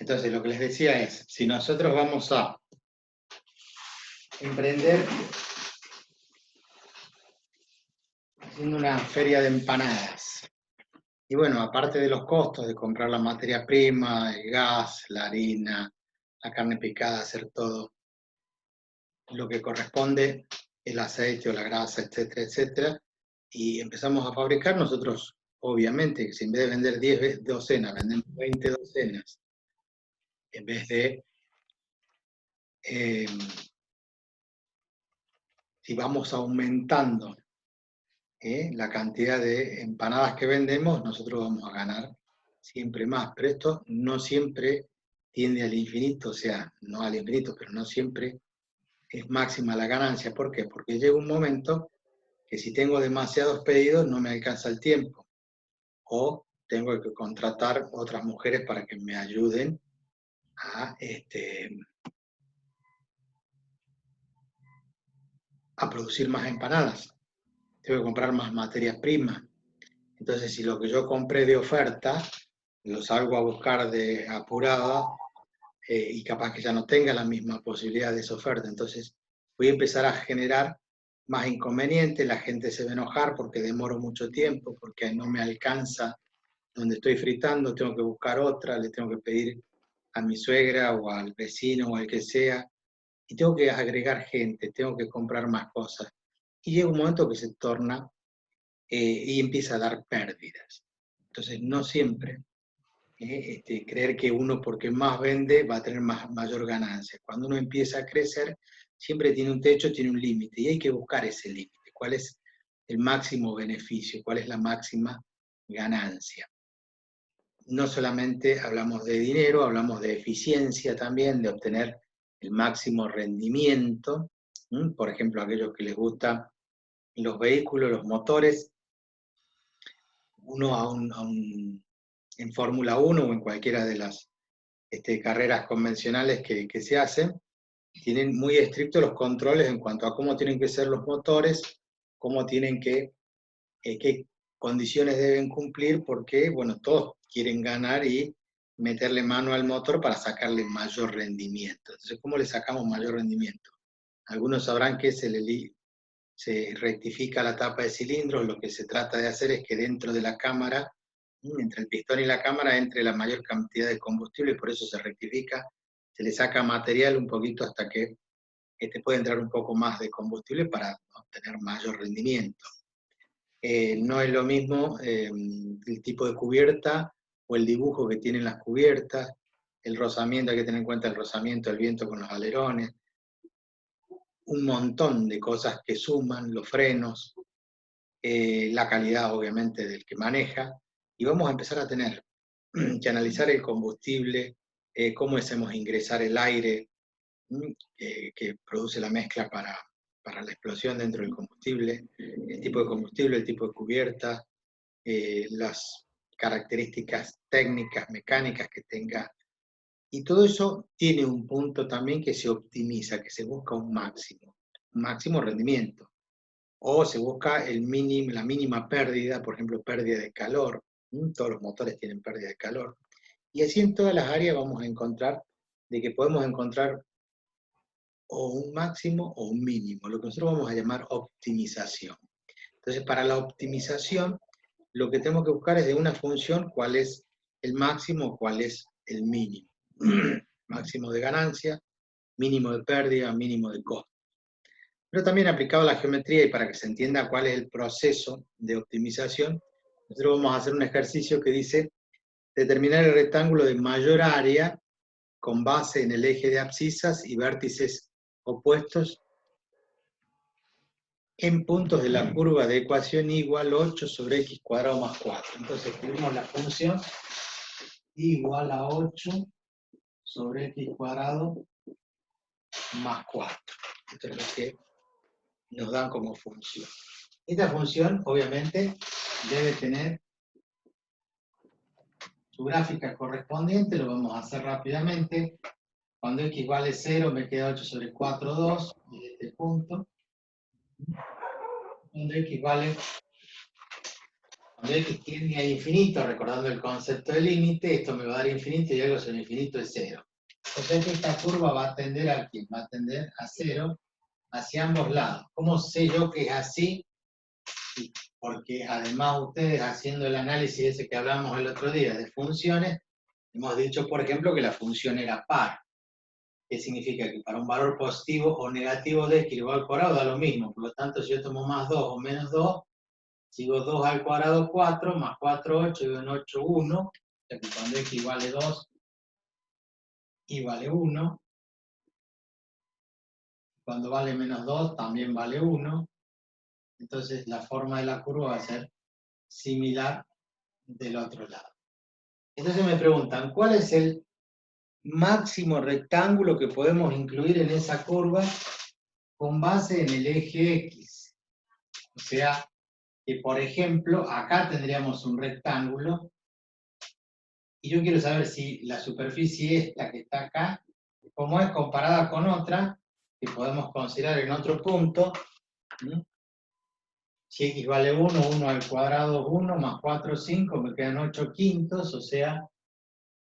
Entonces, lo que les decía es, si nosotros vamos a emprender haciendo una feria de empanadas, y bueno, aparte de los costos de comprar la materia prima, el gas, la harina, la carne picada, hacer todo lo que corresponde, el aceite o la grasa, etcétera, etcétera, y empezamos a fabricar, nosotros, obviamente, que si en vez de vender 10 docenas, vendemos 20 docenas, en vez de, si vamos aumentando la cantidad de empanadas que vendemos, nosotros vamos a ganar siempre más, pero esto no siempre tiende al infinito, o sea, no al infinito, pero no siempre es máxima la ganancia. ¿Por qué? Porque llega un momento que si tengo demasiados pedidos no me alcanza el tiempo, o tengo que contratar otras mujeres para que me ayuden a producir más empanadas. Tengo que comprar más materias primas. Entonces, si lo que yo compré de oferta lo salgo a buscar de apurada, y capaz que ya no tenga la misma posibilidad de esa oferta, entonces voy a empezar a generar más inconvenientes, la gente se va a enojar porque demoro mucho tiempo, porque no me alcanza donde estoy fritando, tengo que buscar otra, le tengo que pedir a mi suegra o al vecino o al que sea, y tengo que agregar gente, tengo que comprar más cosas. Y llega un momento que se torna y empieza a dar pérdidas. Entonces, no siempre creer que uno porque más vende va a tener mayor ganancia. Cuando uno empieza a crecer, siempre tiene un techo, tiene un límite, y hay que buscar ese límite. ¿Cuál es el máximo beneficio? ¿Cuál es la máxima ganancia? No solamente hablamos de dinero, hablamos de eficiencia también, de obtener el máximo rendimiento. Por ejemplo, aquellos que les gustan los vehículos, los motores, uno en Fórmula 1 o en cualquiera de las carreras convencionales que se hacen, tienen muy estrictos los controles en cuanto a cómo tienen que ser los motores, cómo tienen qué condiciones deben cumplir, porque, bueno, todos quieren ganar y meterle mano al motor para sacarle mayor rendimiento. Entonces, ¿cómo le sacamos mayor rendimiento? Algunos sabrán que se rectifica la tapa de cilindros, lo que se trata de hacer es que dentro de la cámara, entre el pistón y la cámara, entre la mayor cantidad de combustible, y por eso se rectifica, se le saca material un poquito hasta que puede entrar un poco más de combustible para obtener mayor rendimiento. No es lo mismo el tipo de cubierta o el dibujo que tienen las cubiertas, el rozamiento, hay que tener en cuenta el rozamiento, el viento con los alerones, un montón de cosas que suman, los frenos, la calidad obviamente del que maneja, y vamos a empezar a tener que analizar el combustible, cómo hacemos ingresar el aire que produce la mezcla para la explosión dentro del combustible, el tipo de combustible, el tipo de cubierta, las características técnicas, mecánicas que tenga, y todo eso tiene un punto también que se optimiza, que se busca un máximo rendimiento, o se busca la mínima pérdida, por ejemplo, pérdida de calor. Todos los motores tienen pérdida de calor. Y así en todas las áreas vamos a encontrar de que podemos encontrar o un máximo o un mínimo, lo que nosotros vamos a llamar optimización. Entonces, para la optimización, lo que tenemos que buscar es de una función cuál es el máximo o cuál es el mínimo. Máximo de ganancia, mínimo de pérdida, mínimo de costo. Pero también aplicado a la geometría, y para que se entienda cuál es el proceso de optimización, nosotros vamos a hacer un ejercicio que dice determinar el rectángulo de mayor área con base en el eje de abscisas y vértices opuestos en puntos de la curva de ecuación igual 8 sobre x cuadrado más 4. Entonces escribimos la función igual a 8 sobre x cuadrado más 4. Esto es lo que nos dan como función. Esta función, obviamente, debe tener su gráfica correspondiente, lo vamos a hacer rápidamente. Cuando x vale 0, me queda 8 sobre 4, 2, y este punto. Cuando cuando x tiende a infinito, recordando el concepto de límite, esto me va a dar infinito y algo sobre infinito es 0. O sea que esta curva va a tender a ¿qué? Va a tender a 0 hacia ambos lados. ¿Cómo sé yo que es así? Porque además ustedes, haciendo el análisis ese que hablamos el otro día de funciones, hemos dicho, por ejemplo, que la función era par. ¿Qué significa? Que para un valor positivo o negativo de x igual al cuadrado da lo mismo. Por lo tanto, si yo tomo más 2 o menos 2, sigo 2 al cuadrado 4, más 4, 8, y en 8, 1. O sea que cuando x vale 2, y vale 1. Cuando vale menos 2, también vale 1. Entonces la forma de la curva va a ser similar del otro lado. Entonces me preguntan, ¿cuál es el máximo rectángulo que podemos incluir en esa curva con base en el eje X? O sea, que por ejemplo, acá tendríamos un rectángulo, y yo quiero saber si la superficie esta que está acá, como es comparada con otra, que podemos considerar en otro punto, ¿sí? Si x vale 1, 1 al cuadrado 1, más 4, 5, me quedan 8 quintos, o sea,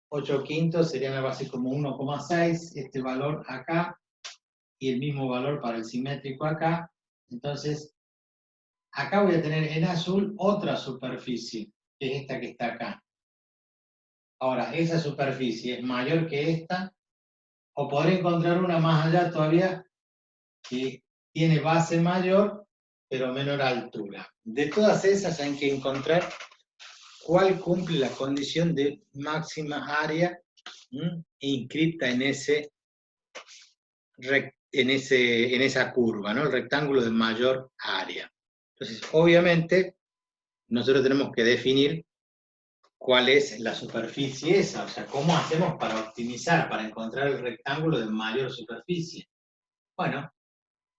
8 quintos serían algo así como 1,6, este valor acá, y el mismo valor para el simétrico acá. Entonces, acá voy a tener en azul otra superficie, que es esta que está acá. Ahora, esa superficie es mayor que esta, o podré encontrar una más allá todavía que tiene base mayor, pero menor altura. De todas esas hay que encontrar cuál cumple la condición de máxima área inscripta en esa curva, ¿no? El rectángulo de mayor área. Entonces, obviamente, nosotros tenemos que definir cuál es la superficie esa, o sea, cómo hacemos para optimizar, para encontrar el rectángulo de mayor superficie. Bueno,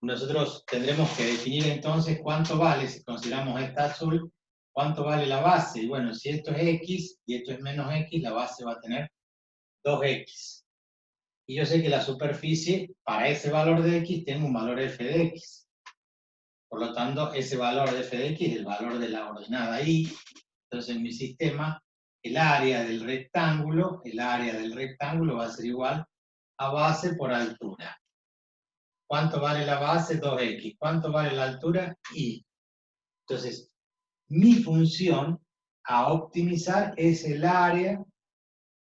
nosotros tendremos que definir entonces cuánto vale, si consideramos esta azul, cuánto vale la base. Y bueno, si esto es x y esto es menos x, la base va a tener 2x. Y yo sé que la superficie, para ese valor de x, tengo un valor f de x. Por lo tanto, ese valor de f de x es el valor de la ordenada y. Entonces, en mi sistema, el área del rectángulo va a ser igual a base por altura. ¿Cuánto vale la base? 2x. ¿Cuánto vale la altura? Y. Entonces, mi función a optimizar es el área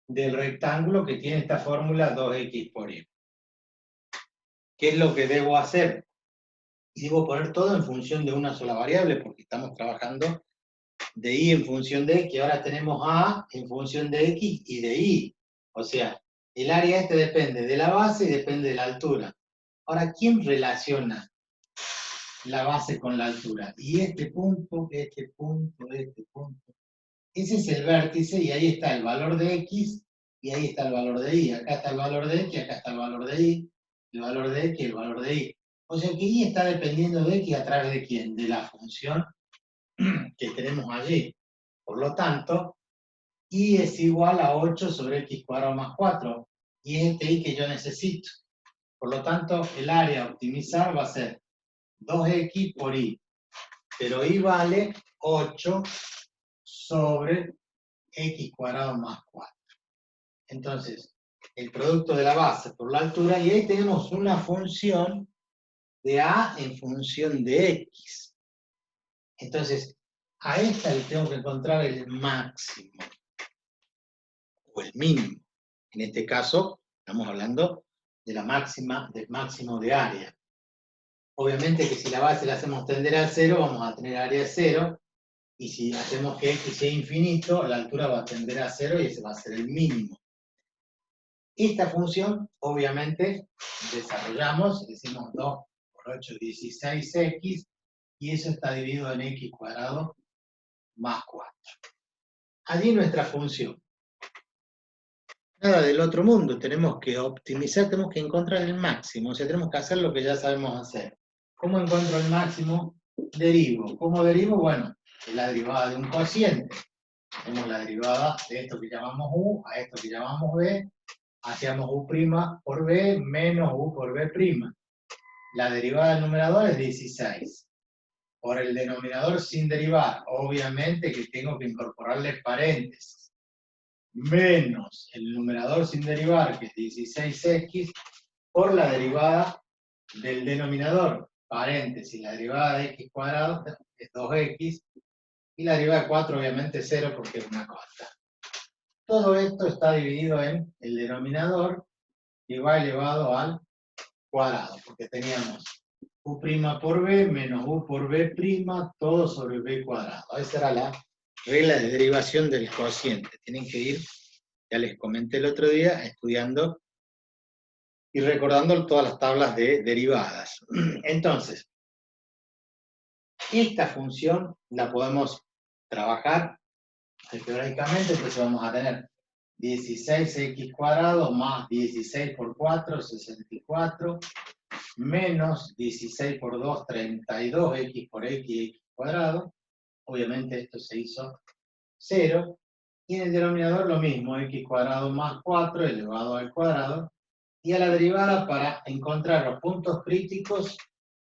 del rectángulo que tiene esta fórmula 2x por y. ¿Qué es lo que debo hacer? Y debo poner todo en función de una sola variable, porque estamos trabajando de y en función de x, ahora tenemos a en función de x y de y. O sea, el área este depende de la base y depende de la altura. Ahora, ¿quién relaciona la base con la altura? Y este punto, este punto, este punto. Ese es el vértice y ahí está el valor de x y ahí está el valor de y. Acá está el valor de x, acá está el valor de y, el valor de x y el valor de y. O sea que y está dependiendo de x a través de quién, de la función que tenemos allí. Por lo tanto, y es igual a 8 sobre x cuadrado más 4. Y es este y que yo necesito. Por lo tanto, el área a optimizar va a ser 2x por y. Pero y vale 8 sobre x cuadrado más 4. Entonces, el producto de la base por la altura, y ahí tenemos una función de a en función de x. Entonces, a esta le tengo que encontrar el máximo, o el mínimo. En este caso, estamos hablando de la máxima, del máximo de área. Obviamente que si la base la hacemos tender a 0, vamos a tener área 0, y si hacemos que x sea infinito, la altura va a tender a 0 y ese va a ser el mínimo. Esta función, obviamente, desarrollamos, decimos 2 por 8, 16x, y eso está dividido en x cuadrado más 4. Allí nuestra función. Nada del otro mundo, tenemos que optimizar, tenemos que encontrar el máximo, o sea, tenemos que hacer lo que ya sabemos hacer. ¿Cómo encuentro el máximo? Derivo. ¿Cómo derivo? Bueno, es la derivada de un cociente. Tenemos la derivada de esto que llamamos u a esto que llamamos b, hacíamos u' por b menos u por b'. La derivada del numerador es 16. por el denominador sin derivar, obviamente que tengo que incorporarle paréntesis, menos el numerador sin derivar, que es 16x, por la derivada del denominador, paréntesis, la derivada de x cuadrado es 2x, y la derivada de 4 obviamente es 0 porque es una constante. Todo esto está dividido en el denominador que va elevado al cuadrado, porque teníamos u' por b menos u por b', todo sobre b cuadrado. Esa era la regla de derivación del cociente. Tienen que ir, ya les comenté el otro día, estudiando y recordando todas las tablas de derivadas. Entonces, esta función la podemos trabajar algebraicamente, entonces vamos a tener 16x cuadrado más 16 por 4, 64, menos 16 por 2, 32x por x cuadrado. Obviamente esto se hizo 0. Y en el denominador lo mismo, x cuadrado más 4 elevado al cuadrado. Y a la derivada, para encontrar los puntos críticos,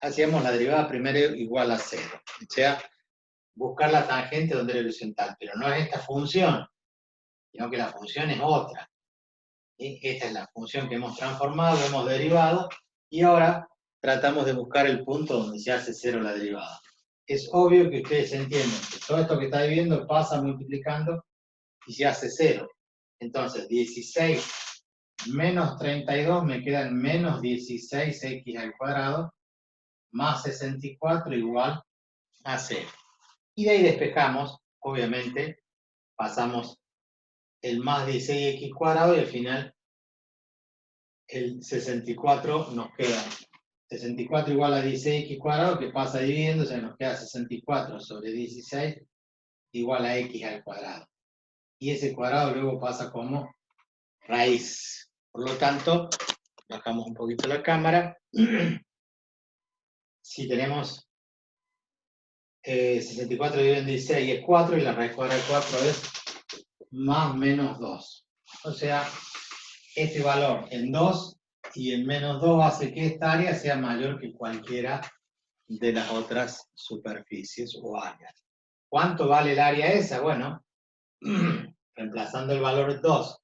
hacíamos la derivada primero igual a 0. O sea, buscar la tangente donde era horizontal. Pero no es esta función, sino que la función es otra. Esta es la función que hemos transformado, hemos derivado, y ahora tratamos de buscar el punto donde se hace 0 la derivada. Es obvio que ustedes entienden que todo esto que está viviendo pasa multiplicando y se hace 0. Entonces, 16 menos 32 me quedan menos 16x al cuadrado más 64 igual a 0. Y de ahí despejamos, obviamente, pasamos el más 16x cuadrado y al final el 64 nos queda 64 igual a 16x cuadrado, que pasa dividiendo, o sea, nos queda 64 sobre 16 igual a x al cuadrado. Y ese cuadrado luego pasa como raíz. Por lo tanto, bajamos un poquito la cámara. Si tenemos 64 dividido en 16 es 4, y la raíz cuadrada de 4 es más menos 2. O sea, este valor en 2 y en menos 2 hace que esta área sea mayor que cualquiera de las otras superficies o áreas. ¿Cuánto vale el área esa? Bueno, reemplazando el valor 2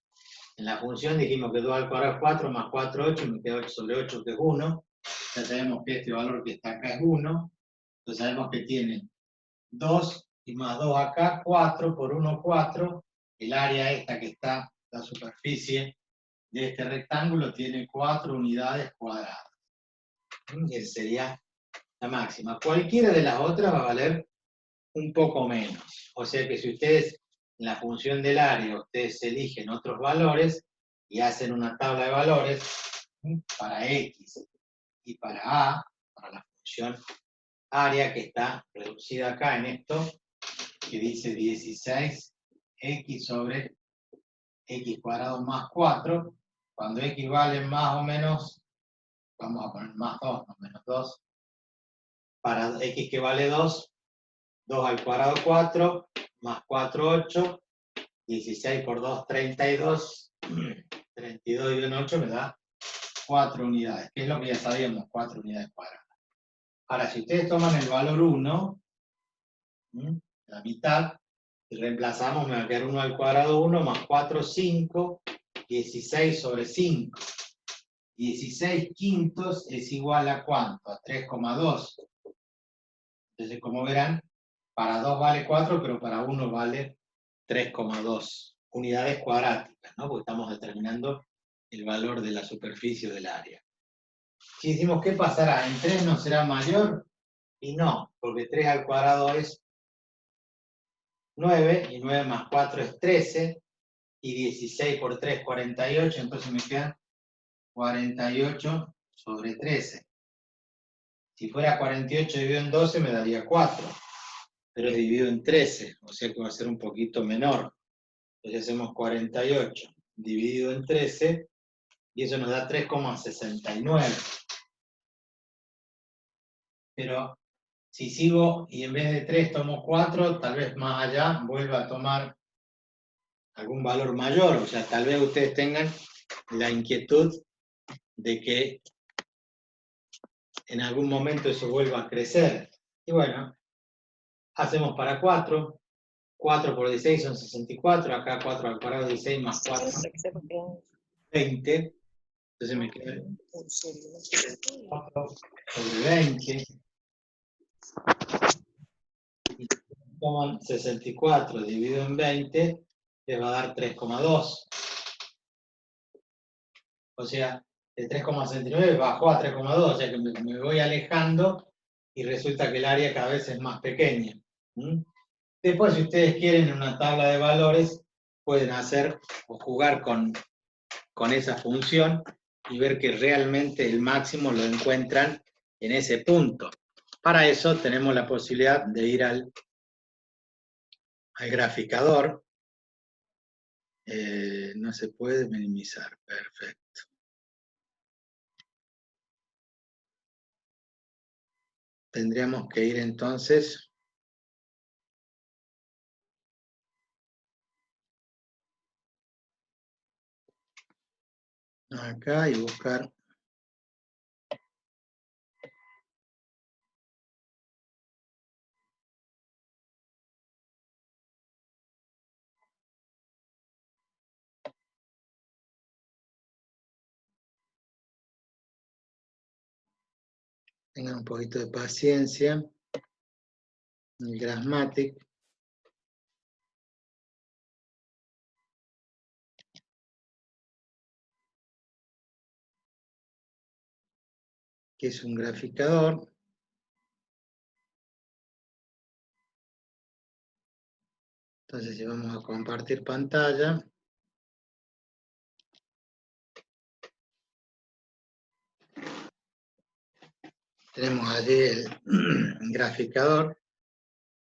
en la función, dijimos que 2 al cuadrado es 4, más 4, 8, me queda 8 sobre 8, que es 1. Ya sabemos que este valor que está acá es 1. Entonces sabemos que tiene 2 y más 2 acá, 4 por 1, 4. El área esta que está, la superficie de este rectángulo, tiene 4 unidades cuadradas. Y esa sería la máxima. Cualquiera de las otras va a valer un poco menos. O sea que si ustedes, en la función del área, ustedes eligen otros valores y hacen una tabla de valores para X y para A, para la función área que está reducida acá en esto, que dice 16x sobre x cuadrado más 4, cuando x vale más o menos, vamos a poner más 2, no menos 2, para x que vale 2, 2 al cuadrado 4, más 4, 8, 16 por 2, 32, 32 y 1, 8 me da 4 unidades, que es lo que ya sabíamos, 4 unidades cuadradas. Ahora, si ustedes toman el valor 1, la mitad, y reemplazamos, me va a quedar 1 al cuadrado 1, más 4, 5, 16 sobre 5. 16 quintos es igual a ¿cuánto? A 3,2. Entonces, como verán, para 2 vale 4, pero para 1 vale 3,2 unidades cuadráticas, ¿no? Porque estamos determinando el valor de la superficie del área. Si decimos, ¿qué pasará? ¿En 3 no será mayor? Y no, porque 3 al cuadrado es 9, y 9 más 4 es 13, y 16 por 3, 48, entonces me quedan 48 sobre 13. Si fuera 48 dividido en 12 me daría 4, pero es dividido en 13, o sea que va a ser un poquito menor. Entonces hacemos 48 dividido en 13, y eso nos da 3,69. Pero si sigo y en vez de 3 tomo 4, tal vez más allá vuelva a tomar algún valor mayor. O sea, tal vez ustedes tengan la inquietud de que en algún momento eso vuelva a crecer. Y bueno, hacemos para 4. 4 por 16 son 64, acá 4 al cuadrado 16 más 4, 20. Entonces me queda 4 sobre 20. Y toman 64 dividido en 20, les va a dar 3,2. O sea, el 3,69 bajó a 3,2, o sea que me voy alejando y resulta que el área cada vez es más pequeña. Después, si ustedes quieren, en una tabla de valores, pueden hacer o jugar con esa función y ver que realmente el máximo lo encuentran en ese punto. Para eso tenemos la posibilidad de ir al graficador. No se puede minimizar, perfecto. Tendríamos que ir entonces acá y buscar tengan un poquito de paciencia. El Grasmatic. Que es un graficador. Entonces, si vamos a compartir pantalla, tenemos allí el graficador.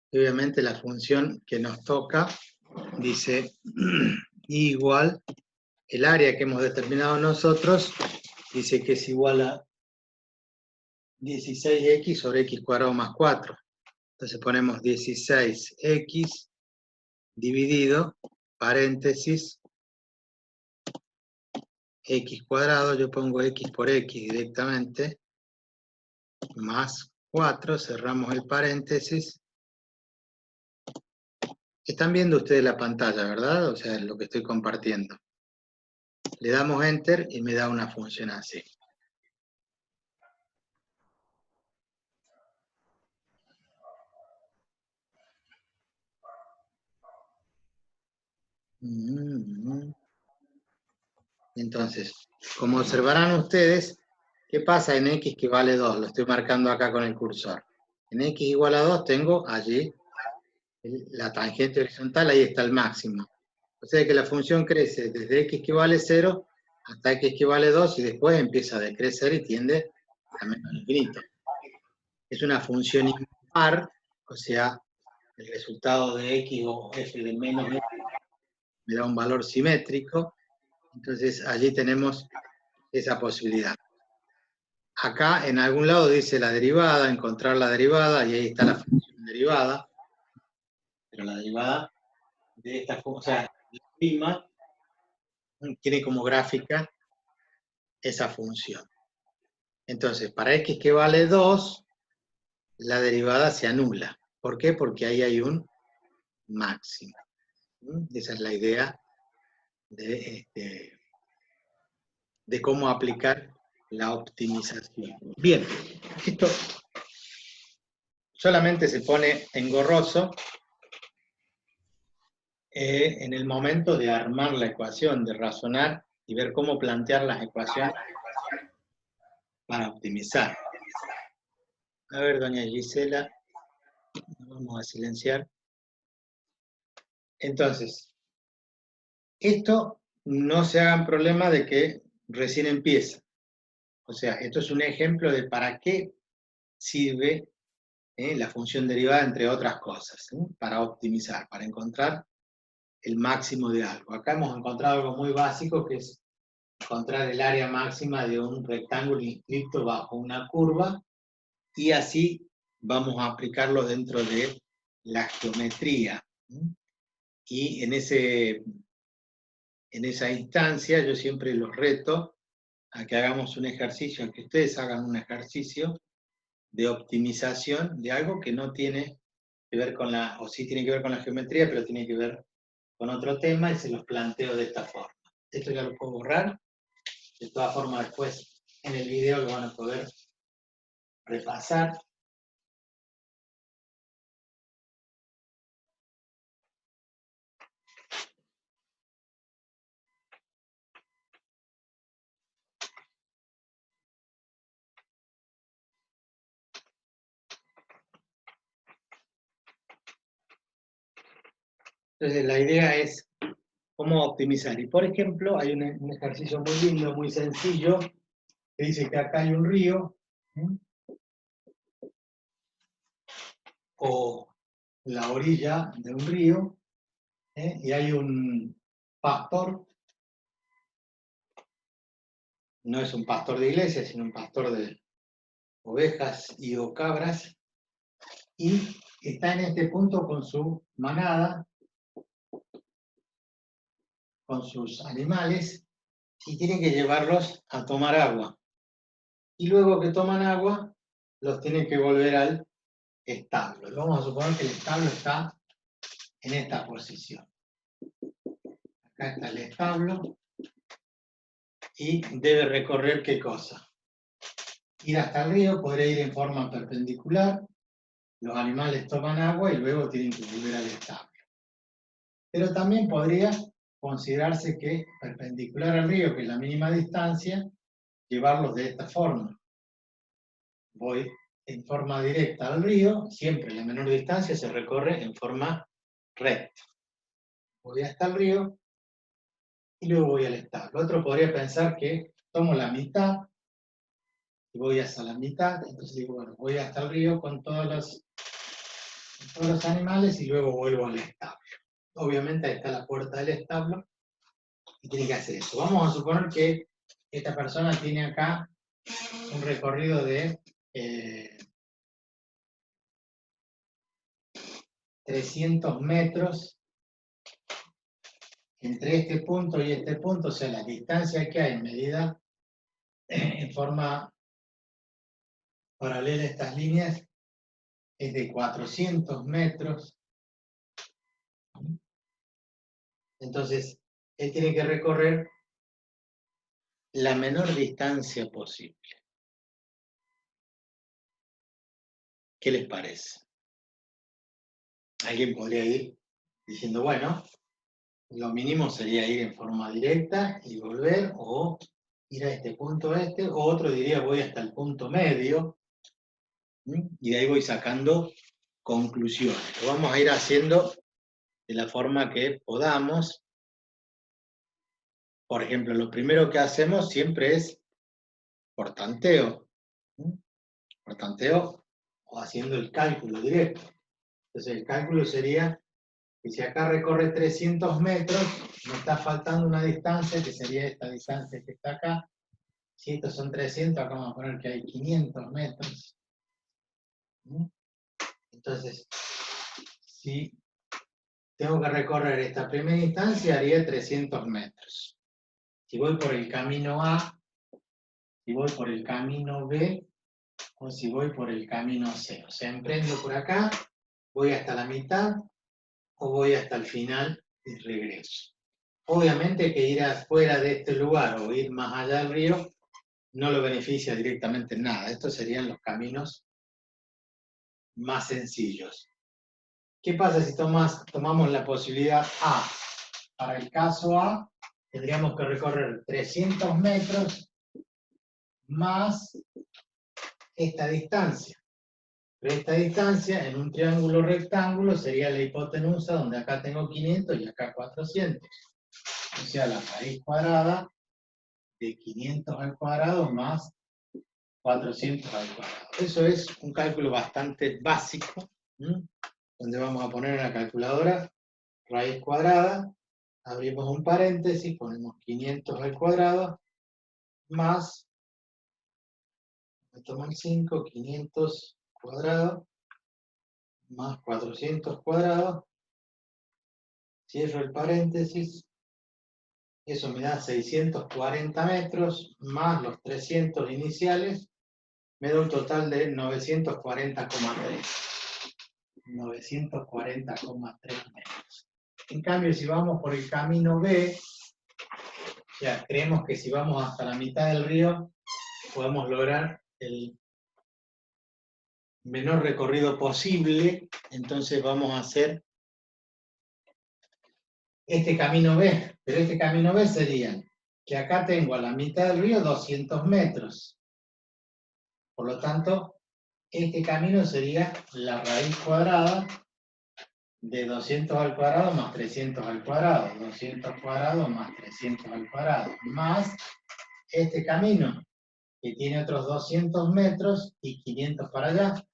Y obviamente la función que nos toca dice igual, el área que hemos determinado nosotros, dice que es igual a 16x sobre x cuadrado más 4. Entonces ponemos 16x dividido, paréntesis, x cuadrado, yo pongo x por x directamente, más 4, cerramos el paréntesis. Están viendo ustedes la pantalla, ¿verdad? O sea, lo que estoy compartiendo. Le damos Enter y me da una función así. Entonces, como observarán ustedes, ¿qué pasa en x que vale 2? Lo estoy marcando acá con el cursor. En x igual a 2 tengo allí la tangente horizontal, ahí está el máximo. O sea que la función crece desde x que vale 0 hasta x que vale 2 y después empieza a decrecer y tiende a menos infinito. Es una función impar, o sea, el resultado de x o f de menos x me da un valor simétrico. Entonces allí tenemos esa posibilidad. Acá en algún lado dice la derivada, encontrar la derivada, y ahí está la función derivada. Pero la derivada de esta función, o sea, la prima, tiene como gráfica esa función. Entonces, para x que vale 2, la derivada se anula. ¿Por qué? Porque ahí hay un máximo. Esa es la idea de cómo aplicar la optimización. Bien, esto solamente se pone engorroso en el momento de armar la ecuación, de razonar y ver cómo plantear las ecuaciones para optimizar. A ver, doña Gisela, vamos a silenciar. Entonces, esto no se hagan problema de que recién empieza. O sea, esto es un ejemplo de para qué sirve la función derivada, entre otras cosas, para optimizar, para encontrar el máximo de algo. Acá hemos encontrado algo muy básico, que es encontrar el área máxima de un rectángulo inscrito bajo una curva, y así vamos a aplicarlo dentro de la geometría. Y en esa instancia yo siempre los reto a que hagamos un ejercicio, a que ustedes hagan un ejercicio de optimización de algo que no tiene que ver con o sí tiene que ver con la geometría, pero tiene que ver con otro tema y se los planteo de esta forma. Esto ya lo puedo borrar. De todas formas, después en el video lo van a poder repasar. Entonces, la idea es cómo optimizar. Y por ejemplo, hay un ejercicio muy lindo, muy sencillo, que dice que acá hay un río, o la orilla de un río, y hay un pastor, no es un pastor de iglesia, sino un pastor de ovejas y o cabras, y está en este punto con su manada, con sus animales, y tiene que llevarlos a tomar agua. Y luego que toman agua, los tiene que volver al establo. Vamos a suponer que el establo está en esta posición. Acá está el establo y debe recorrer ¿qué cosa? Ir hasta el río, podría ir en forma perpendicular, los animales toman agua y luego tienen que volver al establo. Pero también podría considerarse que perpendicular al río, que es la mínima distancia, llevarlos de esta forma. Voy en forma directa al río, siempre la menor distancia se recorre en forma recta. Voy hasta el río y luego voy al establo. Otro podría pensar que tomo la mitad y voy hasta la mitad, entonces digo, bueno, voy hasta el río con todos los animales y luego vuelvo al establo. Obviamente ahí está la puerta del establo y tiene que hacer eso. Vamos a suponer que esta persona tiene acá un recorrido de 300 metros entre este punto y este punto, o sea, la distancia que hay medida en forma paralela a estas líneas es de 400 metros. Entonces, él tiene que recorrer la menor distancia posible. ¿Qué les parece? Alguien podría ir diciendo, bueno, lo mínimo sería ir en forma directa y volver, o ir a este punto o otro diría voy hasta el punto medio, y de ahí voy sacando conclusiones. Lo vamos a ir haciendo de la forma que podamos. Por ejemplo, lo primero que hacemos siempre es por tanteo. Por tanteo o haciendo el cálculo directo. Entonces el cálculo sería que si acá recorre 300 metros, me está faltando una distancia, que sería esta distancia que está acá. Si estos son 300, acá vamos a poner que hay 500 metros. Entonces, si tengo que recorrer esta primera instancia, haría 300 metros. Si voy por el camino A, si voy por el camino B, o si voy por el camino C. O sea, emprendo por acá, voy hasta la mitad, o voy hasta el final y regreso. Obviamente que ir afuera de este lugar o ir más allá del río no lo beneficia directamente en nada. Estos serían los caminos más sencillos. ¿Qué pasa si tomamos la posibilidad A? Para el caso A, tendríamos que recorrer 300 metros más esta distancia. Pero esta distancia en un triángulo rectángulo sería la hipotenusa, donde acá tengo 500 y acá 400. O sea, la raíz cuadrada de 500 al cuadrado más 400 al cuadrado. Eso es un cálculo bastante básico, donde vamos a poner en la calculadora raíz cuadrada, abrimos un paréntesis, ponemos 500 al cuadrado, más, me tomo el 5, 500 cuadrado, más 400 cuadrado, cierro el paréntesis, eso me da 640 metros, más los 300 iniciales, me da un total de 940,3. 940,3 metros. En cambio, si vamos por el camino B, ya creemos que si vamos hasta la mitad del río, podemos lograr el menor recorrido posible, entonces vamos a hacer este camino B, pero este camino B sería que acá tengo a la mitad del río 200 metros. Por lo tanto, este camino sería la raíz cuadrada de 200 al cuadrado más 300 al cuadrado, 200 al cuadrado más 300 al cuadrado, más este camino, que tiene otros 200 metros y 500 para allá.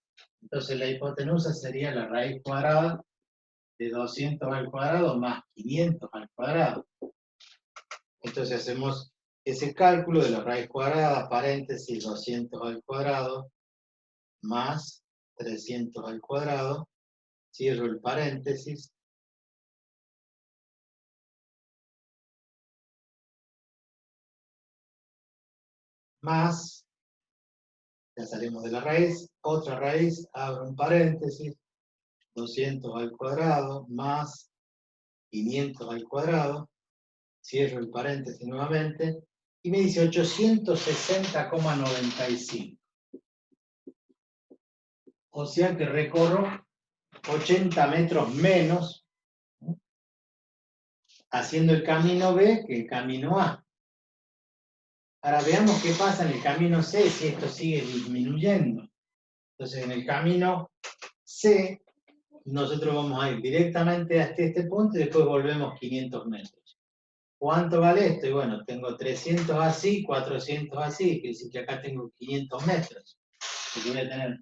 Entonces la hipotenusa sería la raíz cuadrada de 200 al cuadrado más 500 al cuadrado. Entonces hacemos ese cálculo de la raíz cuadrada, paréntesis, 200 al cuadrado más 300 al cuadrado, cierro el paréntesis, más, ya salimos de la raíz, otra raíz, abro un paréntesis, 200 al cuadrado más 500 al cuadrado, cierro el paréntesis nuevamente, y me dice 860,95. O sea que recorro 80 metros menos haciendo el camino B que el camino A. Ahora veamos qué pasa en el camino C si esto sigue disminuyendo. Entonces en el camino C nosotros vamos a ir directamente hasta este punto y después volvemos 500 metros. ¿Cuánto vale esto? Y bueno, tengo 300 así, 400 así, quiere decir que acá tengo 500 metros. Porque voy a tener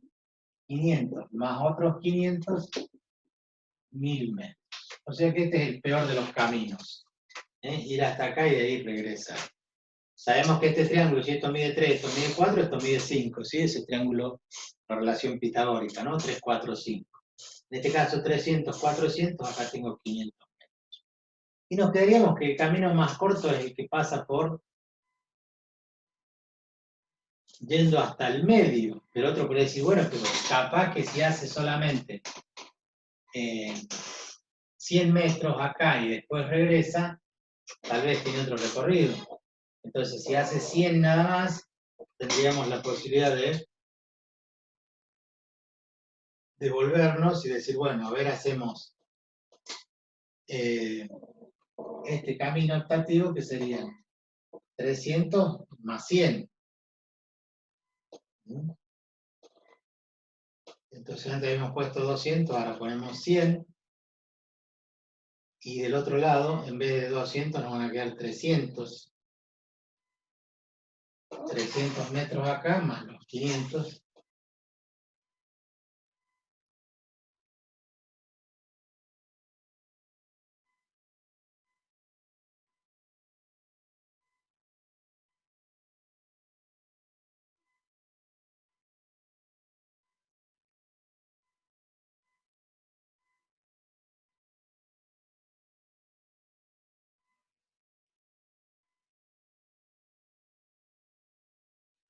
500 más otros 500, 1000 metros. O sea que este es el peor de los caminos. Ir hasta acá y de ahí regresar. Sabemos que este triángulo, si esto mide 3, esto mide 4, esto mide 5, ¿sí? Ese triángulo, la relación pitagórica, ¿no? 3, 4, 5. En este caso 300, 400, acá tengo 500 metros. Y nos quedaríamos que el camino más corto es el que pasa por yendo hasta el medio. Pero otro puede decir, bueno, pero capaz que si hace solamente 100 metros acá y después regresa, tal vez tiene otro recorrido. Entonces, si hace 100 nada más, tendríamos la posibilidad de devolvernos y decir, bueno, a ver, hacemos este camino optativo que serían 300 más 100. Entonces antes habíamos puesto 200, ahora ponemos 100. Y del otro lado, en vez de 200, nos van a quedar 300. 300 metros acá, más los 500.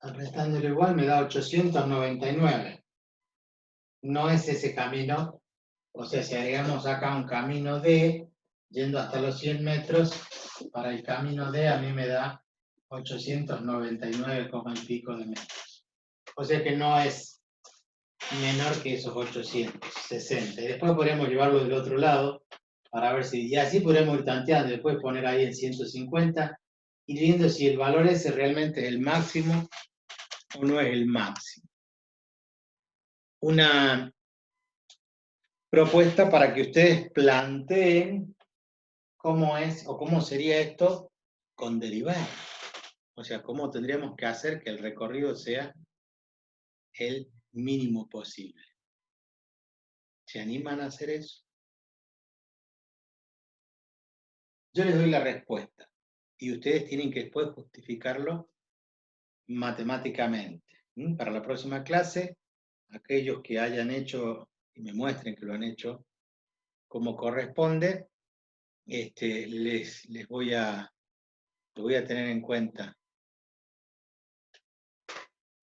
Restándolo igual me da 899. No es ese camino, o sea, si agregamos acá un camino D, yendo hasta los 100 metros, para el camino D a mí me da 899, y pico de metros. O sea que no es menor que esos 860. Y después podríamos llevarlo del otro lado, para ver si, y así podremos ir tanteando, después poner ahí en 150, y viendo si el valor ese realmente es el máximo o no es el máximo. Una propuesta para que ustedes planteen cómo es o cómo sería esto con derivar. O sea, cómo tendríamos que hacer que el recorrido sea el mínimo posible. ¿Se animan a hacer eso? Yo les doy la respuesta y ustedes tienen que después justificarlo matemáticamente. Para la próxima clase, aquellos que hayan hecho y me muestren que lo han hecho como corresponde, les voy a tener en cuenta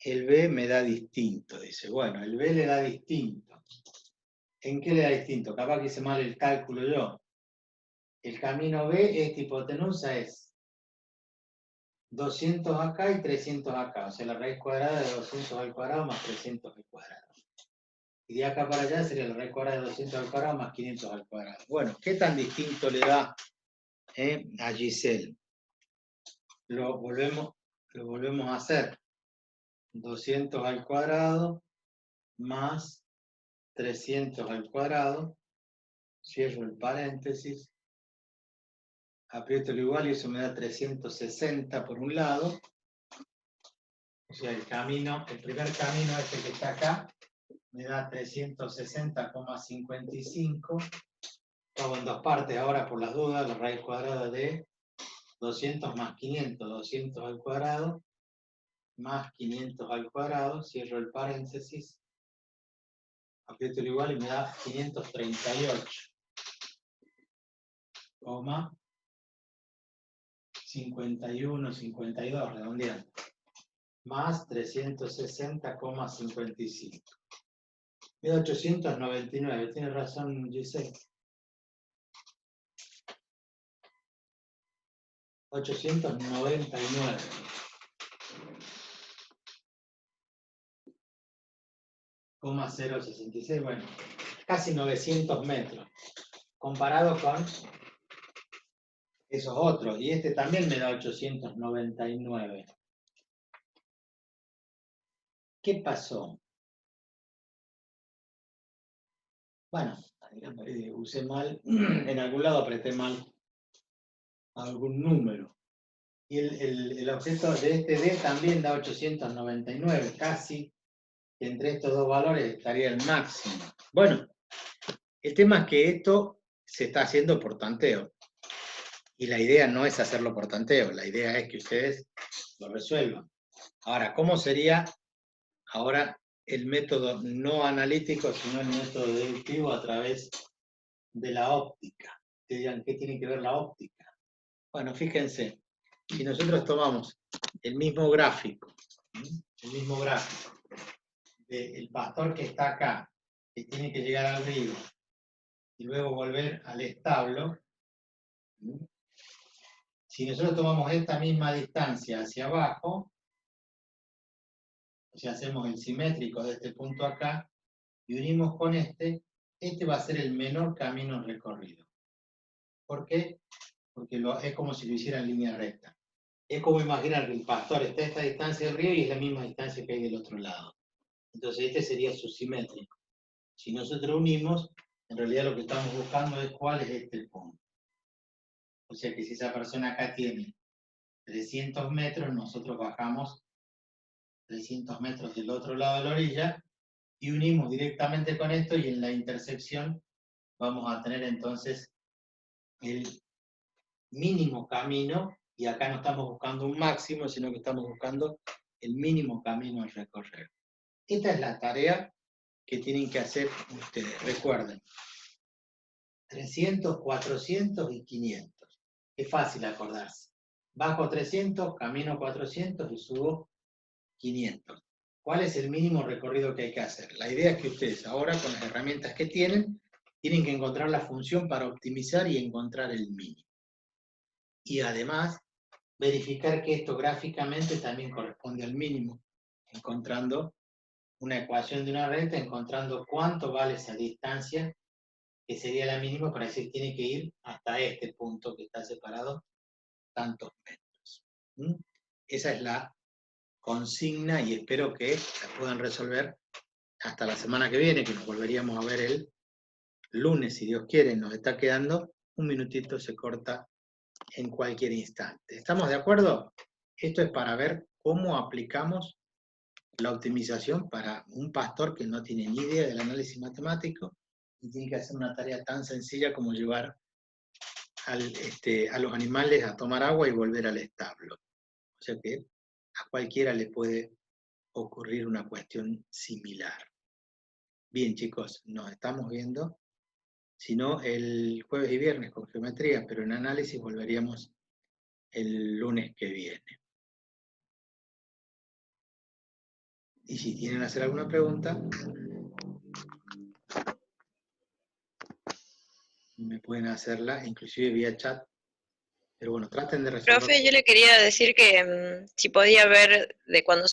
el B me da distinto. Dice, bueno, el B le da distinto. ¿En qué le da distinto? Capaz que hice mal el cálculo yo. El camino B, esta hipotenusa es 200 acá y 300 acá. O sea, la raíz cuadrada de 200 al cuadrado más 300 al cuadrado. Y de acá para allá sería la raíz cuadrada de 200 al cuadrado más 500 al cuadrado. Bueno, ¿qué tan distinto le da a Giselle? Lo volvemos a hacer. 200 al cuadrado más 300 al cuadrado. Cierro el paréntesis. Aprieto el igual y eso me da 360 por un lado. O sea, el primer camino este que está acá, me da 360,55. Todo en dos partes ahora por las dudas, la raíz cuadrada de 200 más 500, 200 al cuadrado, más 500 al cuadrado, cierro el paréntesis, aprieto el igual y me da 538,51, 52, redondeando, más 360,55. Me da 899, tiene razón Giselle. 899. .066, bueno, casi 900 metros, comparado con esos otros, y este también me da 899. ¿Qué pasó? Bueno, usé mal, en algún lado apreté mal algún número. Y el objeto de este D también da 899, casi, que entre estos dos valores estaría el máximo. Bueno, el tema es que esto se está haciendo por tanteo. Y la idea no es hacerlo por tanteo, la idea es que ustedes lo resuelvan. Ahora, ¿cómo sería ahora el método no analítico, sino el método deductivo a través de la óptica? Que digan, ¿qué tiene que ver la óptica? Bueno, fíjense, si nosotros tomamos el mismo gráfico del pastor que está acá, que tiene que llegar al río, y luego volver al establo, si nosotros tomamos esta misma distancia hacia abajo, o sea, hacemos el simétrico de este punto acá, y unimos con este va a ser el menor camino recorrido. ¿Por qué? Porque es como si lo hiciera en línea recta. Es como imaginar que el pastor está a esta distancia del río y es la misma distancia que hay del otro lado. Entonces este sería su simétrico. Si nosotros unimos, en realidad lo que estamos buscando es cuál es este punto. O sea que si esa persona acá tiene 300 metros, nosotros bajamos 300 metros del otro lado de la orilla y unimos directamente con esto y en la intersección vamos a tener entonces el mínimo camino, y acá no estamos buscando un máximo, sino que estamos buscando el mínimo camino a recorrer. Esta es la tarea que tienen que hacer ustedes. Recuerden, 300, 400 y 500. Es fácil acordarse. Bajo 300, camino 400 y subo 500. ¿Cuál es el mínimo recorrido que hay que hacer? La idea es que ustedes ahora, con las herramientas que tienen que encontrar la función para optimizar y encontrar el mínimo. Y además, verificar que esto gráficamente también corresponde al mínimo, encontrando una ecuación de una recta, encontrando cuánto vale esa distancia, que sería la mínima, para decir tiene que ir hasta este punto que está separado tantos metros. Esa es la consigna y espero que la puedan resolver hasta la semana que viene, que nos volveríamos a ver el lunes, si Dios quiere. Nos está quedando un minutito, se corta en cualquier instante. ¿Estamos de acuerdo? Esto es para ver cómo aplicamos la optimización para un pastor que no tiene ni idea del análisis matemático y tiene que hacer una tarea tan sencilla como llevar a los animales a tomar agua y volver al establo. O sea que a cualquiera le puede ocurrir una cuestión similar. Bien, chicos, nos estamos viendo. Si no, el jueves y viernes con geometría, pero en análisis volveríamos el lunes que viene. Y si tienen que hacer alguna pregunta, me pueden hacerla, inclusive vía chat. Pero bueno, traten de resolver. Profe, yo le quería decir que si podía ver de cuando